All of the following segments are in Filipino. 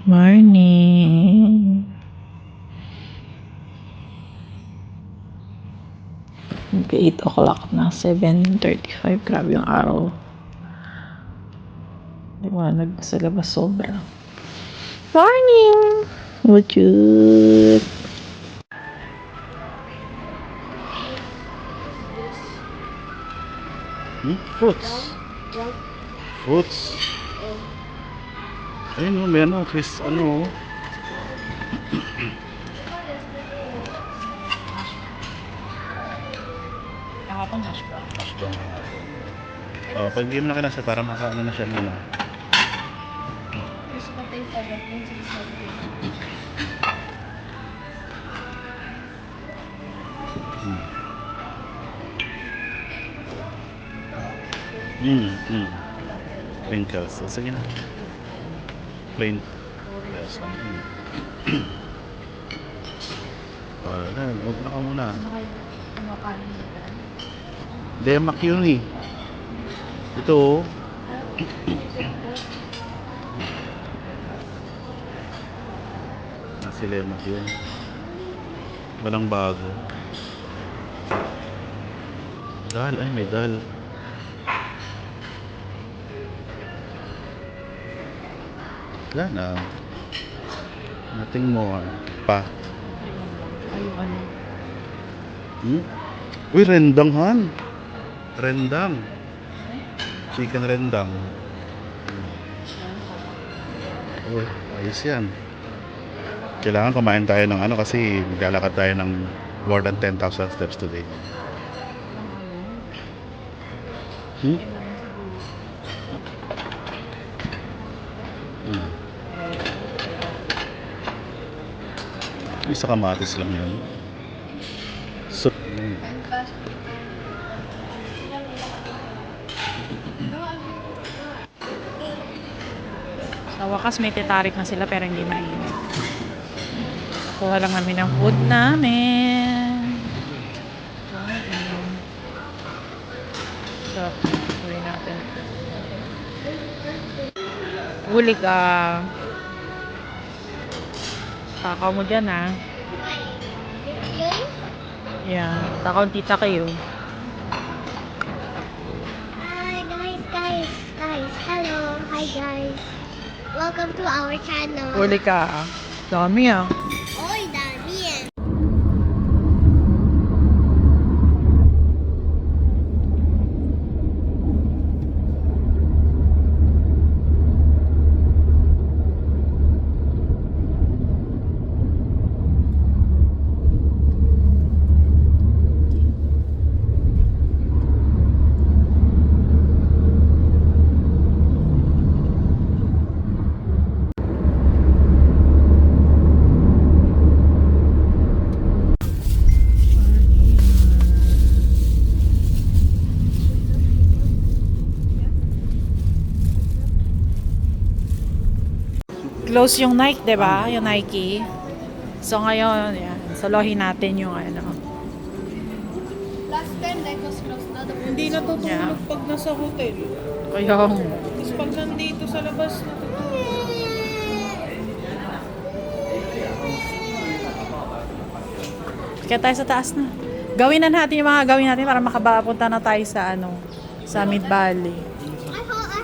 Morning. Mag-8 o'clock na. 7:35. Grabe yung araw. Liwanag sa labas sobra. Morning! What's Fruits. Fruits. Ayun o, may ano, Chris, ano. Nakapang hash brown. Hash brown. Pag hindi mo na kinasa, para makaano na siya muna. Gusto ko tayo 17, 6, Wrinkles. So, sige na. Plain. Yes, wala, huwag na ka muna. Ano kanin? Demak yun eh. Ito oh. Nasi lemak yun. Walang bago. Dal, ay may dal. Wala na. Nothing more. Pa. Ayun, ano? Uy, rendang han. Rendang. Chicken rendang. Uy, ayos yan. Kailangan kumain tayo ng ano kasi maglalakad tayo ng more than 10,000 steps today. Isa kamatis lang yan. So, Sa wakas may titarik na sila pero hindi mainit. Kuha lang kami ng food namin. So, gawin natin. Huli ka. Takaw mo dyan ah. Yeah, takaw tita kayo. Hi guys, hello, hi guys. Welcome to our channel. Huli ka ah. Dami ah. Oy, dami yan. Close yung Nike, 'di ba? Yung Nike. So ngayon, yan. Solohin natin yung ano. Last time that was closed na. Hindi natutulog Yeah. pag nasa hotel. Kaya Tapos pag nandito sa labas, natutulog. kaya tayo sa taas na. Gawin na natin yung mga gawin natin para makapunta na tayo sa ano, sa Mid Valley. I hold.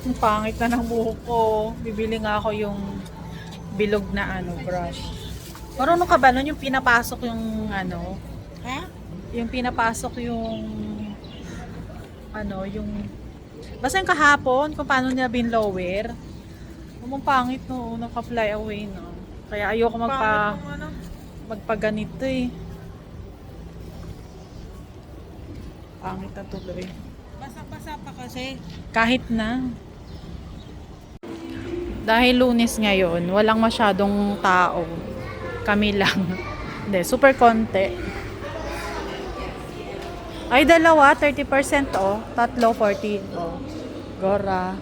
Ang pangit na ng buhok ko. Bibili nga ako yung bilog na ano, brush. Marunong ka ba nun yung pinapasok yung ano? Ha? Yung pinapasok yung ano, yung basta yung kahapon kung paano niya binlower. Ang pangit no, naka-fly away no. Kaya ayoko Pangit ng ano. magpaganito eh. Pangit na tuloy. Basa-basa pa kasi. Kahit na. Dahil Lunes ngayon, walang masyadong tao. Kami lang. Hindi, super konti. Ay, dalawa, 30% oh. Tatlo, 40. Oh. Gora.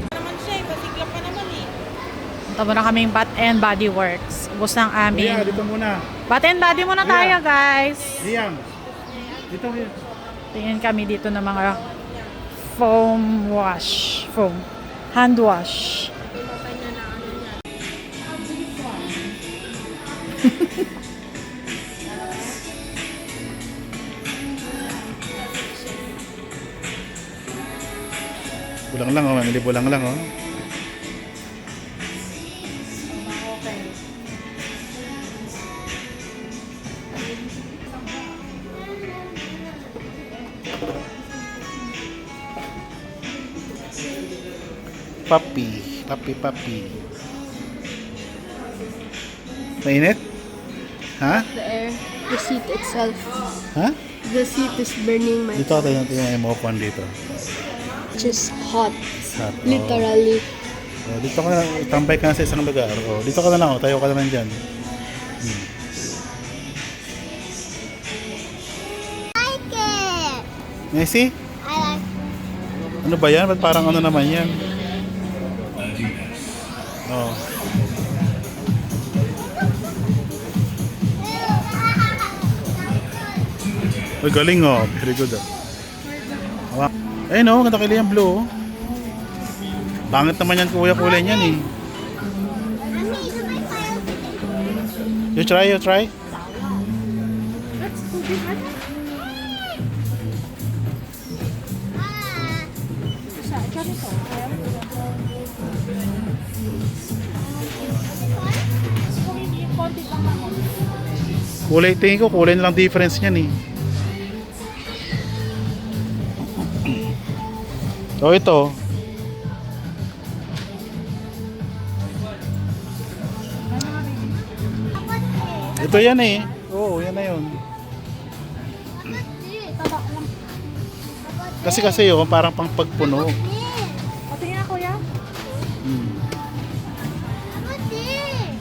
Naman siya eh, basigla pa naman eh. Punta muna kaming Bath and Body Works. Ubus ng amin. dito muna. Bath and Body muna tayo, guys. Liam. Dito here. Tingin kami dito ng mga foam wash. Foam. Hand wash. Bulang lang oh, mamili bulang lang oh. Papi. Mainit? Ha? The air, the seat itself. Ha? The seat is burning my Dito tayo natin yung emokuan dito. just hot. Hot, oh. Literally. Oh, dito ka na, tambay ka na sa isang lugar. Oh, dito ka na lang, oh, tayo ka naman dyan. Like it. Messi? I like Ano ba yan? Ba't parang ano naman yan? Oh. Uy, galing oh. Very good oh. Wow. Ayun oh, ganda kili yung blue oh. Pangit naman yan kuya, kulay niyan eh. You try? Kulay, tingin ko kulay na lang difference niyan eh. So ito. Ito yan eh. Oo, yan na yun. Kasi yun, parang pang pagpuno. O, tingin na kuya.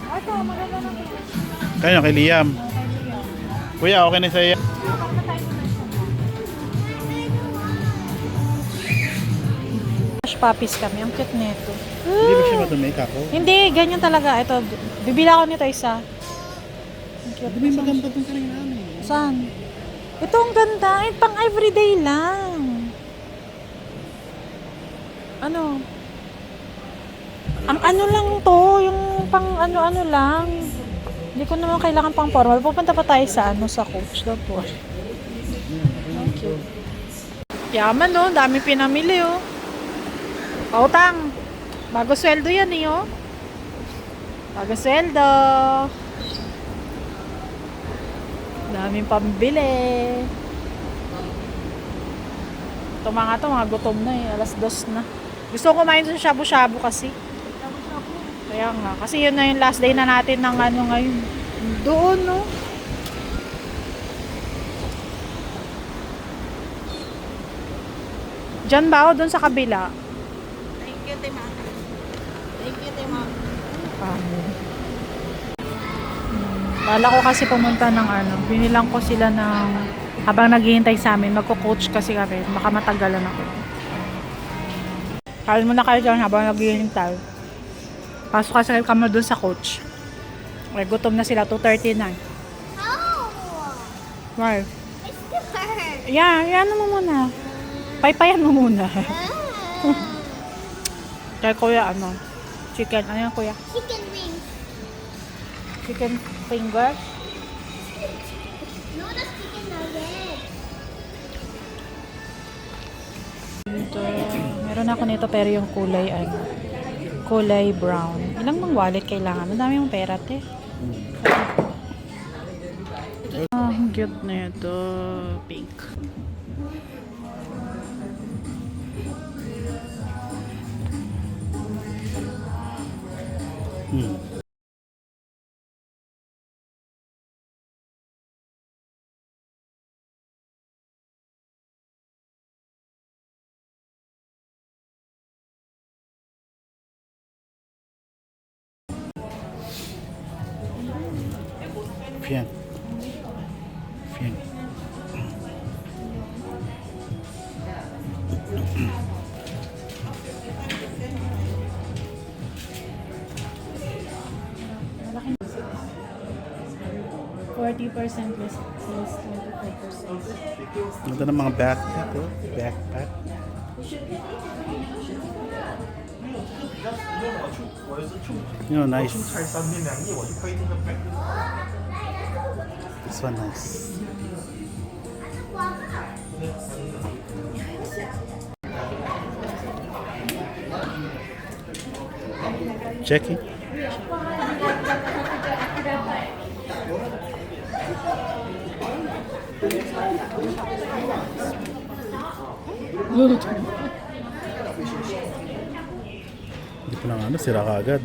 Ito, maganda na ito. Kaya kay Liam. Kuya, okay na sa'yo. Hush puppies kami. Ang cute nito. Hindi ba siya madumi, kako? Hindi, ganyan talaga. Ito, bibila ko nito isa. Ang cute. Hindi may maganda dun kanina namin. Saan? Ito ang ganda. Eh, pang everyday lang. Ano? Ang ano lang to, yung pang ano-ano lang. Hindi ko naman kailangan pang formal. Pupunta pa tayo sa sa Coach. Don't worry. Thank you. Yaman no, dami pinamili oh. Pautang. Bago sweldo yan eh oh. Bago sweldo. Daming pambili. Ito mga gutom na eh. Alas 2 na. Gusto ko kumain sa shabu-shabu kasi. Kaya nga. Kasi yun na yung last day na natin ng ano ngayon. Doon no. Diyan ba o doon sa kabila? Thank you, Tima. Thank you, Tima. Bala ko kasi pumunta ng binilang ko sila ng habang naghihintay sa amin, magko-coach kasi kami, baka matagalan ako. Kain muna kayo dyan habang naghihintay. Pasok kasi kami doon sa coach. Ay, gutom na sila, 2:30 na. Why? Yan mo muna. Paypayan mo muna. Kaya kuya, chicken. Ano yan kuya? chicken wings. Chicken fingers? No, that's chicken nuggets. Ito, meron ako nito pero yung kulay kulay brown. Ilang mang wallet kailangan? Madami yung pera te. Ang cute na ito. Pink. Fian. 40% less 25%. Ganda ng mga backpack, oh. Backpack. You know, nice. This one nice. Checking. Hindi ko na ano, sira ka agad.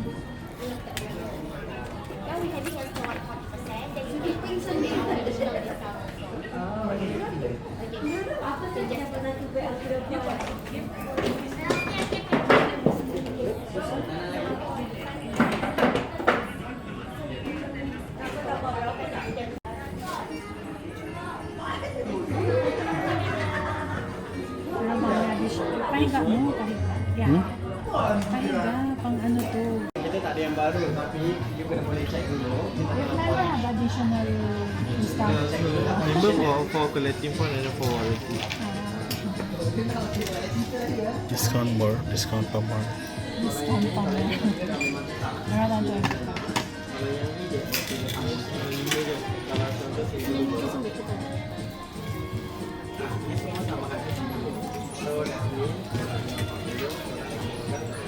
Pahinga mo, pahinga. Yeah. Pahinga, pang ano to. Kita tak ada yang baru tapi you kena boleh check dulu. Never have additional discount. Member for collecting phone and for warranty. Discount more, discount pa more. Discount pa mo. Meron lang dyan.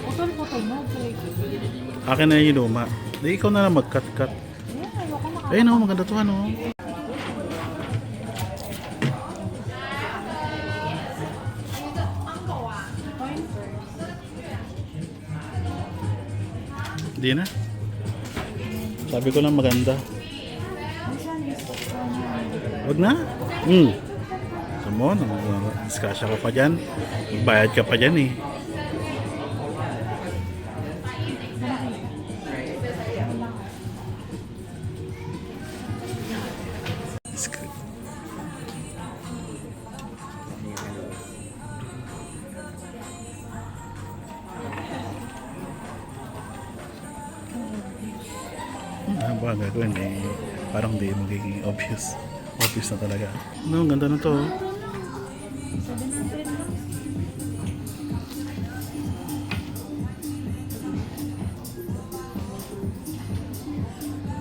Putol-putol mo. Akin na yung luma. Di ikaw na lang mag-cut-cut. Yeah, ayoko na. Ayun oh, maganda to ano. Hindi na. Sabi ko lang maganda. Wag na. Come on, diskasya ka pa dyan. Magbayad ka pa dyan eh. Ano ba ang gagawin eh? Parang di magiging obvious. Obvious na talaga. No, ang ganda na to.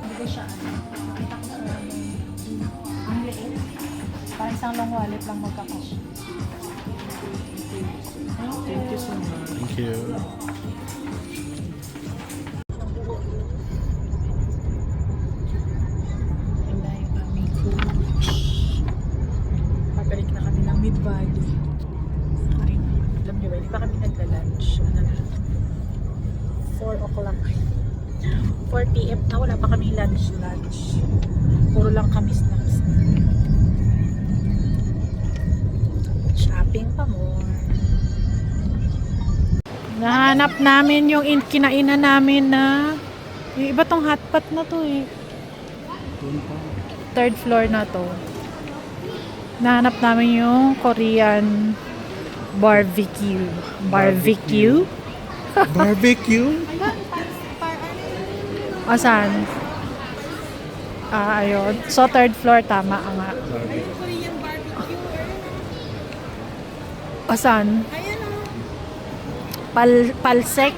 Hindi siya. Nakita ko sa ang liit. Parang isang long wallet lang magkakasya. Thank you so much. Thank you. Ganda yung aming coach. Pabalik na kami ng Mid-Valley. Kain. Alam niyo ba, hindi pa kami nagla-lunch. Ano na? 4 o'clock. 4 p.m. na wala pa kami lunch. Puro lang kami snacks. Shopping pa more. Nahanap namin yung kinainan namin na yung iba tong hotpot na to eh. Third floor na to. Nahanap namin yung Korean barbecue. Barbecue? Barbecue? Asan? Ayun. So, third floor, tama nga. Asan? Palsek.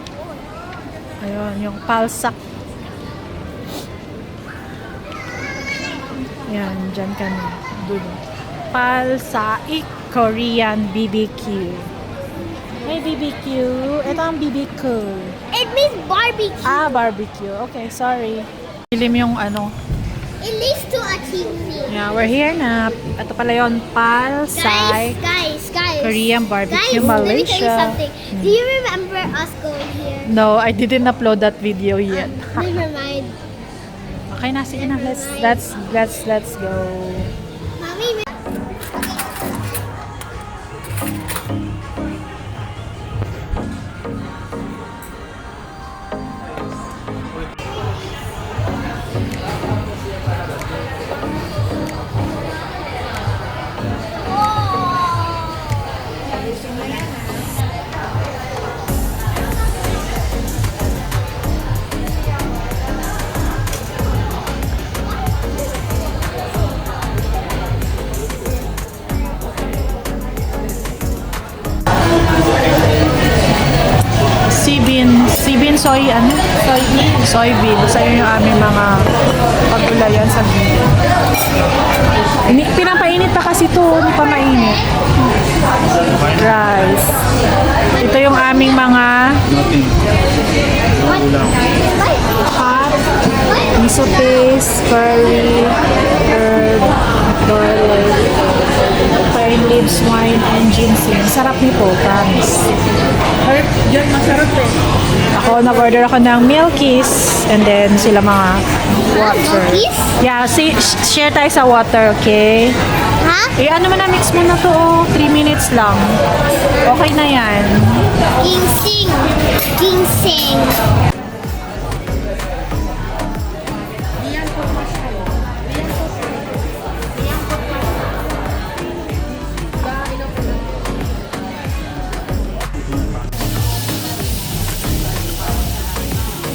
Ayun, yung palsak. Yan, dyan ka na. Dulo. Palsaik Korean BBQ. Hey, BBQ. Ito ang BBQ. It means barbecue. Barbecue. Okay, sorry. Dilim yung ano. It leads to a TV. Yeah, we're here na. Ito pala yun, Palsai Guys. Korean barbecue, Guys, let me tell you Malaysia. something. Do you remember us going here? No, I didn't upload that video yet. Never mind. Okay na, sige na. Let's go. Mommy, soybean. Basta yun yung aming mga pagulayan sa gilid. Pinapainit pa kasi ito, hindi pa mainit. Rice. Ito yung aming mga Nothing. Ulam. hot, miso paste, curry, herb, garlic, pine leaves, wine, and ginseng. Sarap nito, promise. Diyan masarap eh. Ako, nag-order ako ng Milkies and then sila mga water. Milkies? Yeah, share tayo sa water, okay? Ha? Ano mo na, mix mo na to, 3 minutes lang. Okay na yan. Ginseng. Ginseng.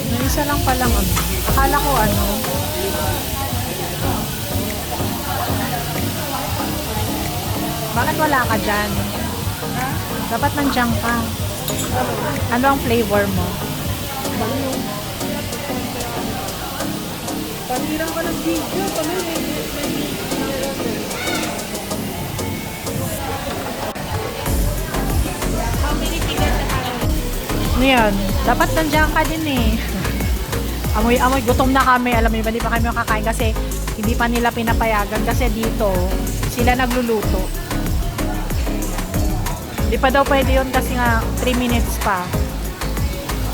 May isa lang palang ano. Akala ko ano. Bakit wala ka dyan? Dapat nandiyan ka. Ano ang flavor mo? Panirang ka ng video. Ano yan? Dapat nandiyan ka din eh. Amoy-amoy, gutom na kami. Alam mo yun, hindi pa kami makakain kasi hindi pa nila pinapayagan kasi dito sila nagluluto. Hindi pa daw pwede yun kasi nga 3 minutes pa.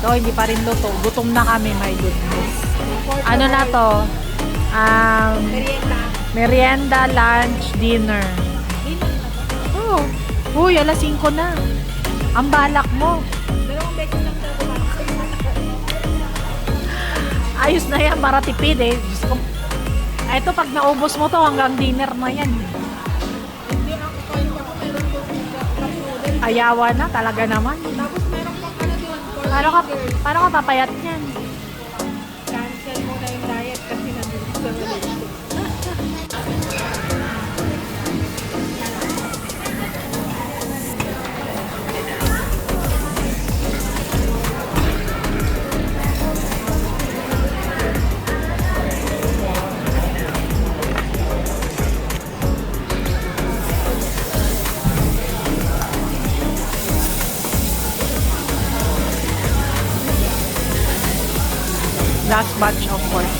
So, hindi pa rin luto. Gutom na kami, my goodness. Ano na to? Merienda, lunch, dinner. Oh, uy, alas 5 na. Ang balak mo. Ayos na yan, para tipid eh. Diyos ko. Ito, pag naubos mo to, hanggang dinner na yan. Ayawa na, talaga naman. Tapos meron pang ano doon. Paano ka papayat yan? Cancel mo na yung diet kasi nandun sa Malaysia. Last batch, of course.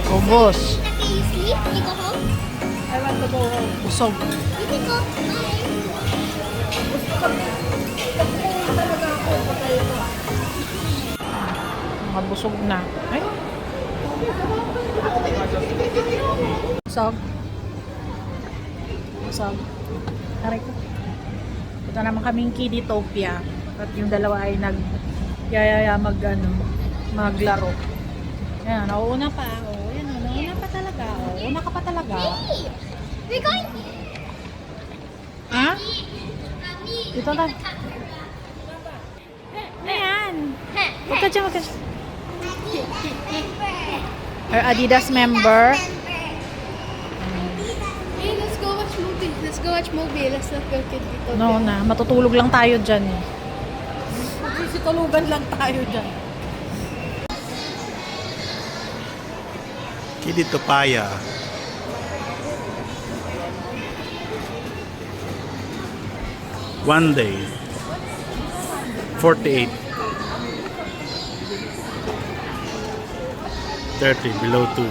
Ubos. Okay, you sleep? You go home? I want to go home. Busog. You can go. Bye. Mga busog na. Ay. Busog. Busog. Aray ko. Ito naman kaming Kiditopia. At yung dalawa ay yayaya maglaro. Yan, nauuna pa. Oh, yan, nauuna pa talaga. Oh, una ka pa talaga. Hey, we're going. Ha? Dito lang. Ayan. Huwag ka dyan, huwag ka dyan. Our Adidas member. Hey, let's go watch movie. Let's go watch movie. Let's not go kid dito. No na, matutulog lang tayo dyan eh. Sisitulugan lang tayo dyan. Kiditopia. One day. 48. 30 below 2.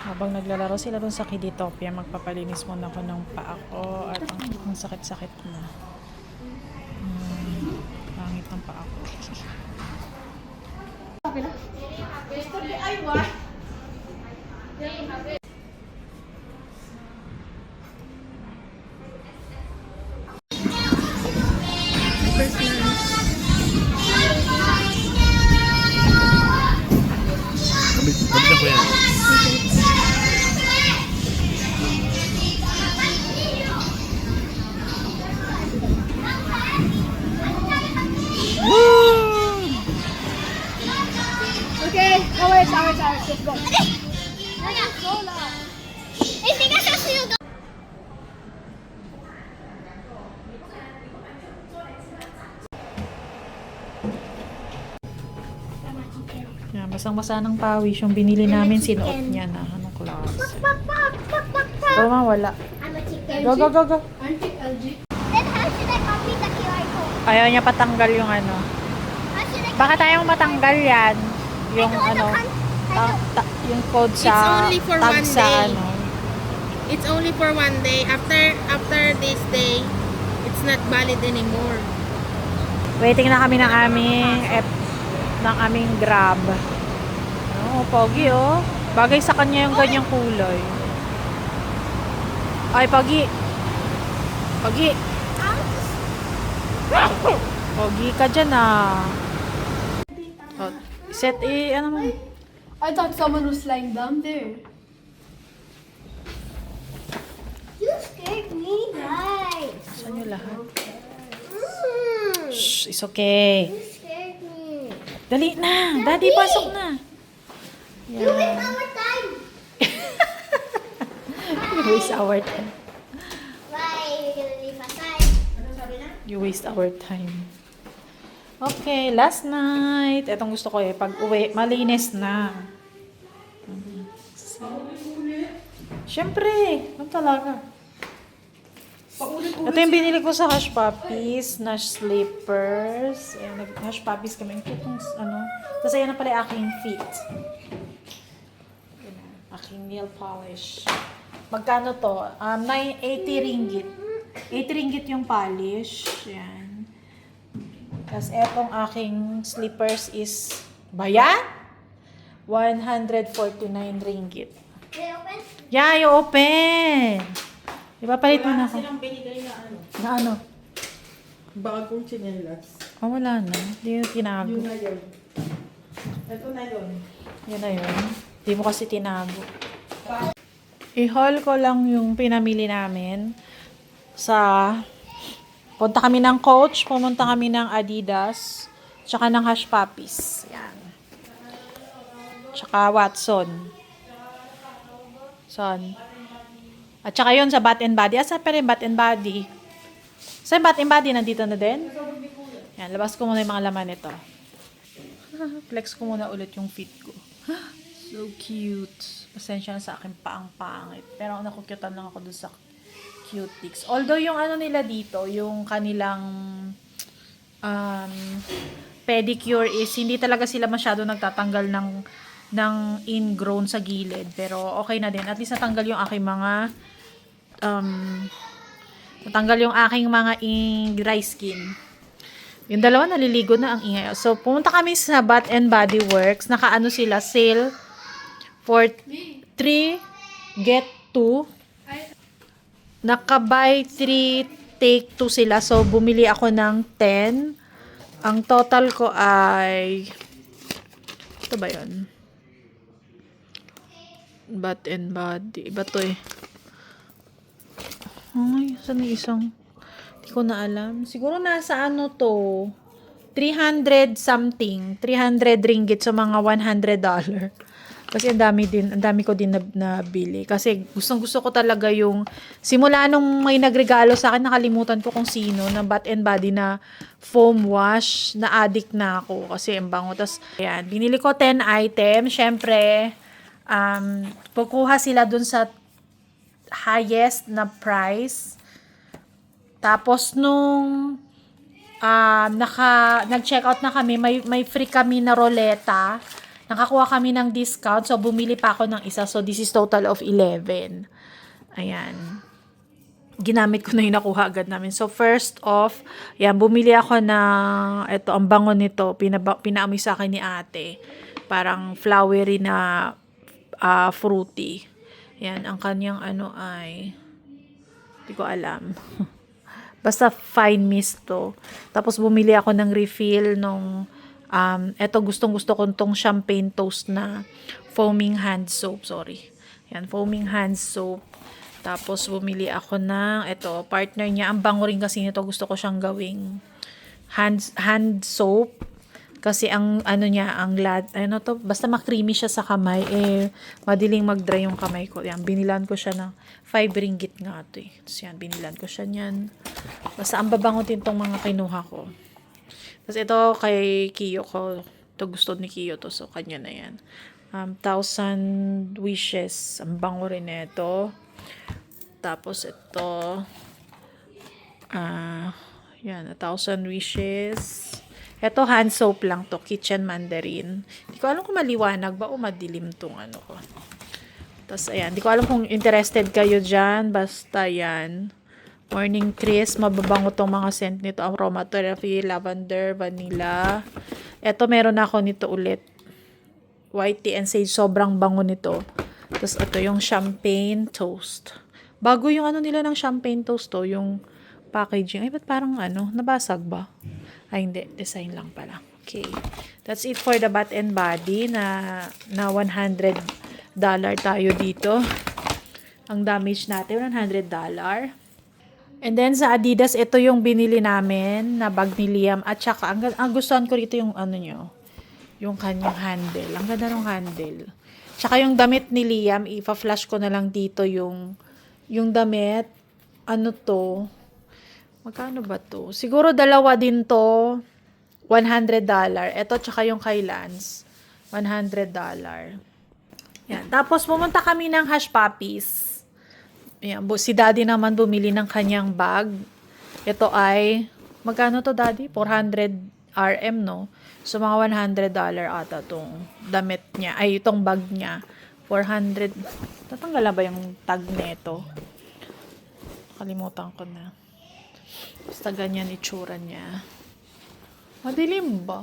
Habang naglalaro sila dun sa Kiditopia, magpapalinis muna ako ng paa ko at ang sakit-sakit na. Pangit ng paa ko. Kabitan ko yan. Okay, ours. Let's go. Yan, basang-basa ng pawis. Yung binili namin, sinuot niya na. Anong klase? Tama, wala. I'm a chicken. Go, go, go, go. Auntie LG. Then how should I copy the QR code? Ayaw niya patanggal yung ano. How should I Baka tayong matanggal yan. Yung ano, yung code sa It's only for tag one sa day. ano. It's only for one day. After this day, it's not valid anymore. Waiting na kami ng aming Grab. Oh, pogi oh. Bagay sa kanya yung ganyang kulay. Ay, pogi. Pogi. Pogi ka dyan ah. Oh, set ano mo? I thought someone was lying down there. You scared me, guys. Saan yung lahat? Shh, it's okay. You scared me. Dali na. Daddy, pasok na. You waste our time. You waste our time. Why are you gonna leave aside? You waste our time. Okay, last night. Etong gusto ko pag uwi, malinis na. Siyempre, ano talaga? Ito yung binili ko sa Hush Puppies na slippers. Ayan, nag-Hush Puppies kami. Ang cute ng, ano. Tapos ayan na pala yung aking feet. Ayan, aking nail polish. Magkano to? 80 ringgit. 80 ringgit yung polish. Ayan. Tapos etong aking slippers is, bayan? 149 ringgit. They open? Yeah, you open. Ipapalit mo na ako. Silang binigay na ano? Na ano? Bagong chinelas. Ah, wala na. Hindi yung tinago. Yun na yun. Ito na yun. Yan na yun. Hindi mo kasi tinago. I-haul ko lang yung pinamili namin sa... Punta kami ng Coach, pumunta kami ng Adidas, tsaka ng Hush Puppies. Yan. Tsaka Watson. Son. At saka yun sa Bath and Body. Asa pa rin Bath and Body? Sa Bath and Body, nandito na din? Yan, labas ko muna yung mga laman nito. Flex ko muna ulit yung feet ko. So cute. Pasensya na sa akin paang-pangit. Pero nakukyutan lang ako dun sa cutics. Although yung ano nila dito, yung kanilang pedicure is hindi talaga sila masyado nagtatanggal ng ingrown sa gilid. Pero okay na din. At least natanggal yung aking mga dry skin. Yung dalawa naliligo na ang ingay. So, pumunta kami sa Bath and Body Works. Nakaano sila, sale for 3 get 2. Naka-buy 3 take 2 sila. So, bumili ako ng 10. Ang total ko ay ito ba yun? Bath and Body. Iba to eh. Ay, saan yung isang? Hindi ko na alam. Siguro nasa ano to? 300 something. 300 ringgit. So, mga $100. Kasi ang dami ko din nabili. Kasi gustong-gusto ko talaga yung, simula nung may nagregalo sa akin, nakalimutan ko kung sino, na Bath and Body na foam wash, na addict na ako. Kasi ang bango. Tapos, ayan, binili ko 10 items. Syempre, pagkuha sila dun sa highest na price. Tapos, nung nag-check out na kami, may free kami na roleta. Nakakuha kami ng discount. So, bumili pa ako ng isa. So, this is total of 11. Ayan. Ginamit ko na yung nakuha agad namin. So, first off, yan, bumili ako ng, ito, ang bango nito. Pinaamoy sa akin ni ate. Parang flowery na fruity. Yan, ang kanyang ano ay, hindi ko alam. Basta fine mist to. Tapos bumili ako ng refill nung eto gustong-gusto ko tong champagne toast na foaming hand soap, sorry. Yan, foaming hand soap. Tapos bumili ako ng eto, partner niya. Ang bango rin kasi nito, gusto ko siyang gawing hand soap. Kasi ang ano niya, ano to, basta makreamy siya sa kamay, madaling mag-dry yung kamay ko. Yan, binilan ko siya ng 5 ringgit nga ito eh. Tapos yan, binilan ko siya niyan. Basta ang babango din tong mga kinuha ko. Tapos ito kay Kiyo ko. Ito gusto ni Kiyo to, so kanya na yan. 1,000 wishes. Ang bango rin na ito. Tapos ito, yan, 1,000 wishes. Ito, hand soap lang to, Kitchen Mandarin. Hindi ko alam kung maliwanag ba o madilim tong ano ko. Tapos, ayan, hindi ko alam kung interested kayo dyan. Basta yan. Morning Kiss, mababango tong mga scent nito. Aromatherapy, lavender, vanilla. Ito, meron ako nito ulit. White tea and sage, sobrang bango nito. Tapos, ito yung champagne toast. Bago yung ano nila ng champagne toast to, yung packaging. Ay, ba't parang ano, nabasag ba? Ay, hindi. Design lang pala. Okay. That's it for the Bath and Body na $100 tayo dito. Ang damage natin, $100. And then sa Adidas, ito yung binili namin na bag ni Liam. At saka, ang gustuhan ko rito yung ano nyo, yung kanyang handle. Ang ganda ng handle. Tsaka yung damit ni Liam, ipa-flash ko na lang dito yung damit. Ano to? Magkano ba to? Siguro dalawa din to. $100. Ito tsaka yung kay Lance. $100. Yan. Tapos pumunta kami ng Hush Puppies. Yan. Si Daddy naman bumili ng kanyang bag. Ito ay, magkano to Daddy? 400 RM, no? So mga $100 ata tong damit niya. Ay, itong bag niya. 400. Tatanggal ba yung tag nito? Kalimutan ko na. Basta ganyan itsura niya. Madilim ba?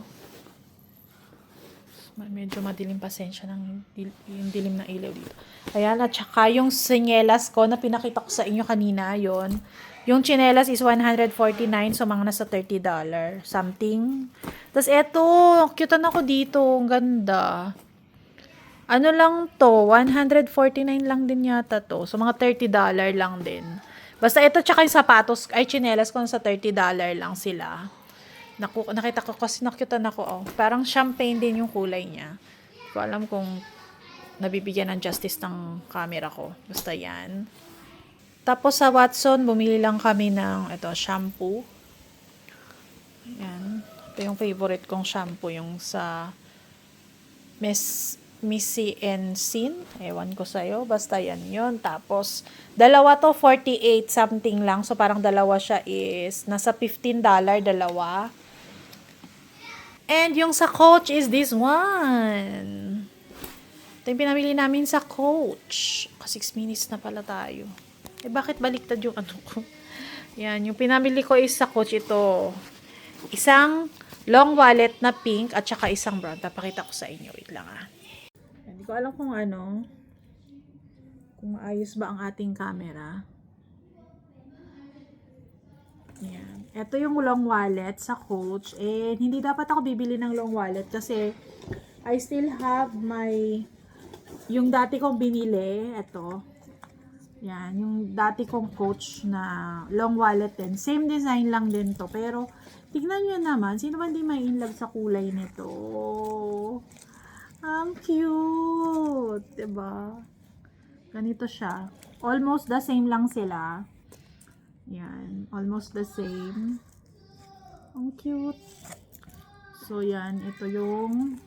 Medyo madilim, pasensya ng yung dilim ng ilaw dito. Ayan, at saka yung tsinelas ko na pinakita ko sa inyo kanina, yon. Yung tsinelas is $149, so mga nasa $30 something. Tapos eto, cute na ako dito, ang ganda. Ano lang to, $149 lang din yata to. So mga $30 lang din. Basta ito tsaka yung sapatos, ay tsinelas ko sa $30 lang sila. Nakita ko kasi nakyutan ako. Oh. Parang champagne din yung kulay niya. Hindi ko alam kung nabibigyan ng justice ng camera ko. Basta yan. Tapos sa Watson, bumili lang kami ng shampoo. Yan. Ito yung favorite kong shampoo. Yung sa Missy and Sin. Ewan ko sa'yo. Basta yan yun. Tapos, dalawa to, 48 something lang. So, parang dalawa siya is, nasa $15, dalawa. And yung sa Coach is this one. Ito yung pinamili namin sa Coach. 6 minutes na pala tayo. Bakit baliktad yung ano ko? Yan, yung pinamili ko is sa Coach ito. Isang long wallet na pink at saka isang brown. Papakita ko sa inyo. Wait lang Hindi ko alam kung kung ayos ba ang ating camera. Yan. Ito yung long wallet sa Coach. And hindi dapat ako bibili ng long wallet kasi I still have yung dati kong binili. Ito. Yan. Yung dati kong Coach na long wallet din. Same design lang din to. Pero tignan nyo naman. Sino ba hindi may inlove sa kulay nito? Ang cute! Diba? Ganito siya. Almost the same lang sila. Yan. Almost the same. Ang cute. So, yan. Ito yung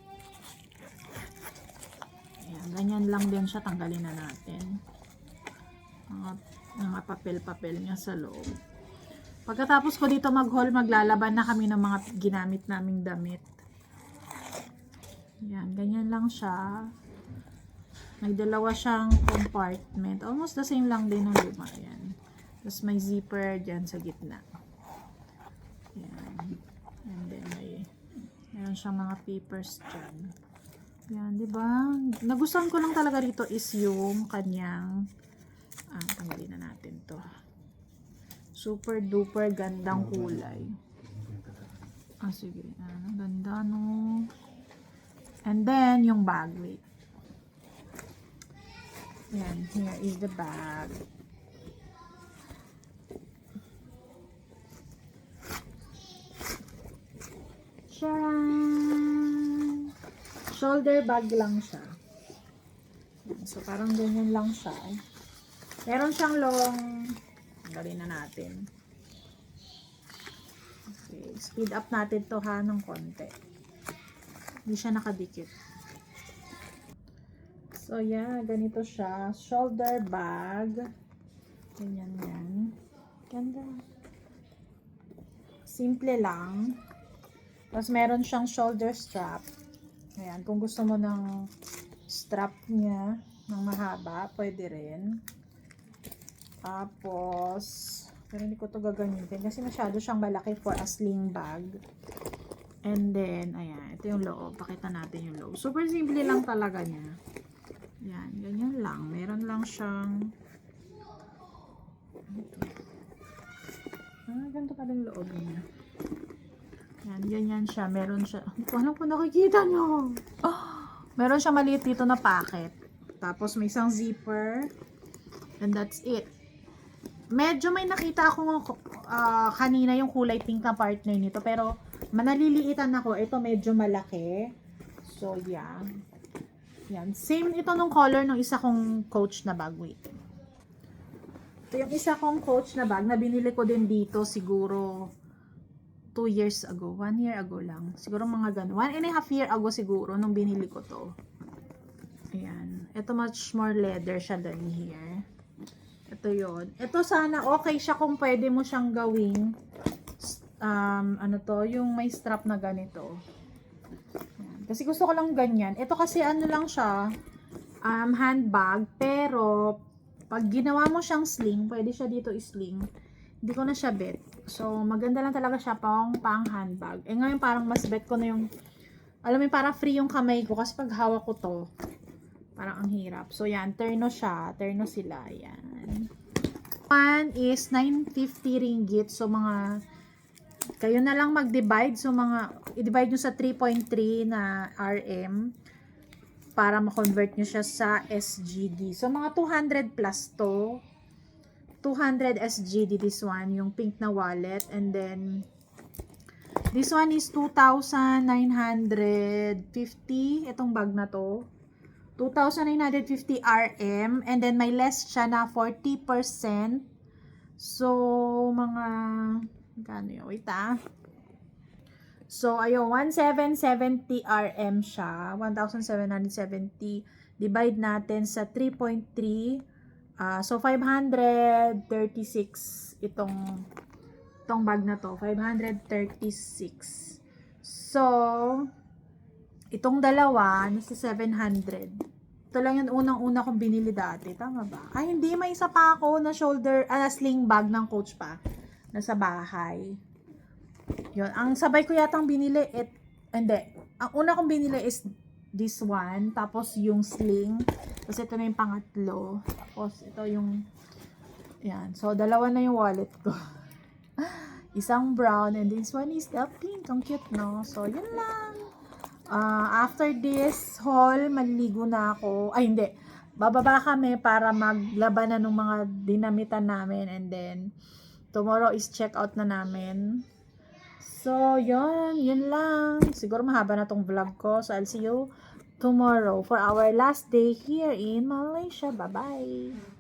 yan. Ganyan lang din siya. Tanggalin na natin. Mga papel-papel niya sa loob. Pagkatapos ko dito mag-haul, maglalaban na kami ng mga ginamit naming damit. Yan, ganyan lang siya. May dalawa siyang compartment. Almost the same lang din ng luma. Yan. Tapos may zipper dyan sa gitna. Yan. And then meron siyang mga papers dyan. Yan, di ba? Nagustuhan ko lang talaga rito is yung kanyang tanggalin na natin to. Super duper gandang kulay. Sige. Ganda, no? And then, yung bag. Wait. Yan. Here is the bag. Charan! Shoulder bag lang siya. Yan. So, parang ganyan lang siya. Meron siyang long. Tanggalin na natin. Okay. Speed up natin to ha ng konti. Hindi siya nakadikit. So, yeah. Ganito siya. Shoulder bag. Ganyan yan. Ganda. Simple lang. Tapos, meron siyang shoulder strap. Ayan. Kung gusto mo ng strap niya ng mahaba, pwede rin. Tapos, pero hindi ko ito gagamitin kasi masyado siyang malaki for a sling bag. And then, ayan, ito yung loob. Pakita natin yung loob. Super simple lang talaga niya. Ayan, ganyan lang. Meron lang siyang ganito pa yung loob niya. Ayan, ganyan siya. Meron siya. Hindi ko alam kung nakikita nyo. Meron siya maliit dito na packet. Tapos may isang zipper. And that's it. Medyo may nakita ako kanina yung kulay pink na partner nito. Pero manaliliitan ako. Ito medyo malaki. So, yeah. Yan. Same ito nung color ng isa kong Coach na bag. Wait. Ito yung isa kong Coach na bag na binili ko din dito siguro 2 years ago. 1 year ago lang. Siguro mga ganun. 1.5 year ago siguro nung binili ko to. Ayan. Ito much more leather siya than here. Ito yun. Ito sana okay siya kung pwede mo siyang gawing ano to, yung may strap na ganito. Ayan. Kasi gusto ko lang ganyan. Ito kasi ano lang siya, handbag, pero pag ginawa mo siyang sling, pwede siya dito i-sling. Hindi ko na siya bet. So, maganda lang talaga siya pang handbag. Ngayon parang mas bet ko na yung, alam mo parang free yung kamay ko kasi pag hawak ko to, parang ang hirap. So, yan. Terno siya. Terno sila. Yan. One is 950 ringgit. So, mga, kayo na lang mag-divide. So, i-divide nyo sa 3.3 na RM para ma-convert nyo siya sa SGD. So, mga 200 plus to. 200 SGD this one. Yung pink na wallet. And then, this one is 2,950. Itong bag na to. 2,950 RM. And then, may less siya na 40%. So, mga, magkano yun? Wait So, ayun, 1,770 RM siya. 1,770. Divide natin sa 3.3. So, 536 itong bag na to. 536. So, itong dalawa, nasa 700. Ito lang yung unang-una kong binili dati. Tama ba? Ay, hindi. May isa pa ako na sling bag ng Coach pa. Nasa bahay. Yun. Ang sabay ko yatang binili, hindi. Ang una kong binili is this one. Tapos yung sling. Tapos ito na yung pangatlo. Tapos ito yung, yan. So, dalawa na yung wallet ko. Isang brown. And this one is the pink. Ang cute, no? So, yun lang. After this haul, maliligo na ako. Ay, hindi. Bababa kami para maglaban na ng mga dinamitan namin. And then, tomorrow is check out na namin. So, yun lang. Siguro mahaba na tong vlog ko. So, I'll see you tomorrow for our last day here in Malaysia. Bye-bye!